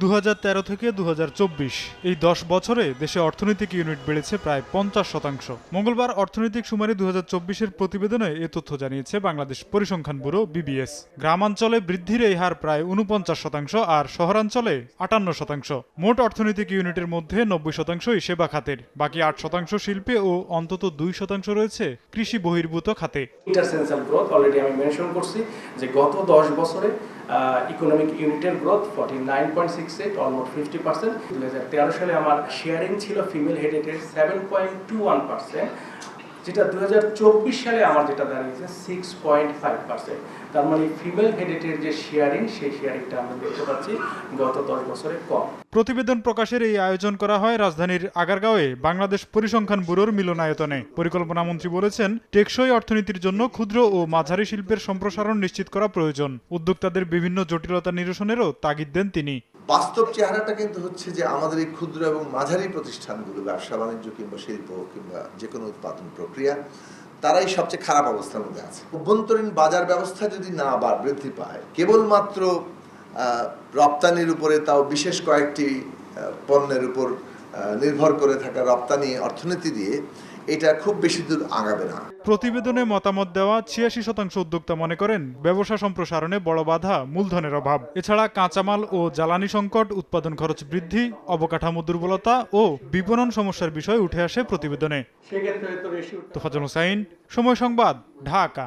2013 থেকে 2024 এই 10 বছরে দেশে অর্থনৈতিক ইউনিট বেড়েছে প্রায় 50%। মঙ্গলবার অর্থনৈতিক শুমারি 2024-এর প্রতিবেদনে এ তথ্য জানিয়েছে বাংলাদেশ পরিসংখ্যান ব্যুরো বিবিএস। গ্রামাঞ্চলে বৃদ্ধির এই হার প্রায় 49% আর শহরাঞ্চলে 58%। মোট অর্থনৈতিক ইউনিটের মধ্যে 90%ই সেবা খাতের, বাকি 8% শিল্পে ও অন্তত 2% রয়েছে কৃষি বহির্ভূত খাতে। ইন্টারসেন্সাল গ্রোথ অলরেডি আমি মেনশন করছি যে গত 10 বছরে ইকোনমিক ইউনিটের গ্রোথ 49.68 অলমোস্ট 50%। 2013 সালে আমার শেয়ারিং ছিল ফিমেল হেডেডের 7.21%, যেটা 2024 সালে আমার যেটা দাঁড়িয়েছে 6.5%। তার মানে ফিমেল হেডেডের যে শেয়ারিং, সেই শেয়ারিংটা আমরা দেখতে পাচ্ছি গত 10 বছরে কম। প্রতিবেদন প্রকাশের এই আয়োজন করা হয় রাজধানীর আগারগাঁওয়ে বাংলাদেশ পরিসংখ্যান ব্যুরোর মিলনায়তনে। পরিকল্পনা মন্ত্রী বলেছেন, টেকসই অর্থনীতির জন্য ক্ষুদ্র ও মাঝারি শিল্পের সম্প্রসারণ নিশ্চিত করা প্রয়োজন। উদ্যোক্তাদের বিভিন্ন জটিলতা নিরসনেরও তাগিদ দেন তিনি। বাস্তব চেহারাটা কিন্তু হচ্ছে যে আমাদের এই ক্ষুদ্র এবং মাঝারি প্রতিষ্ঠানগুলো, ব্যবসা বাণিজ্য কিংবা শিল্প কিংবা যে কোনো উৎপাদন প্রক্রিয়া, তারাই সবচেয়ে খারাপ অবস্থার মধ্যে আছে। অভ্যন্তরীণ বাজার ব্যবস্থা যদি না বৃদ্ধি পায়, কেবলমাত্র রপ্তানির উপরে, তাও বিশেষ কয়েকটি পণ্যের উপর নির্ভর করে থাকা রপ্তানি অর্থনীতি দিয়ে এটা খুব বেশি দূর আগাবে না। প্রতিবেদনে মতামত দেওয়া 86% উদ্যোক্তা মনে করেন ব্যবসা সম্প্রসারণে বড় বাধা মূলধনের অভাব। এছাড়া কাঁচামাল ও জ্বালানি সংকট, উৎপাদন খরচ বৃদ্ধি, অবকাঠামো দুর্বলতা ও বিপণন সমস্যার বিষয় উঠে আসে প্রতিবেদনে। সেক্ষেত্রে তো তোফাজ্জল হোসাইন, সময় সংবাদ, ঢাকা।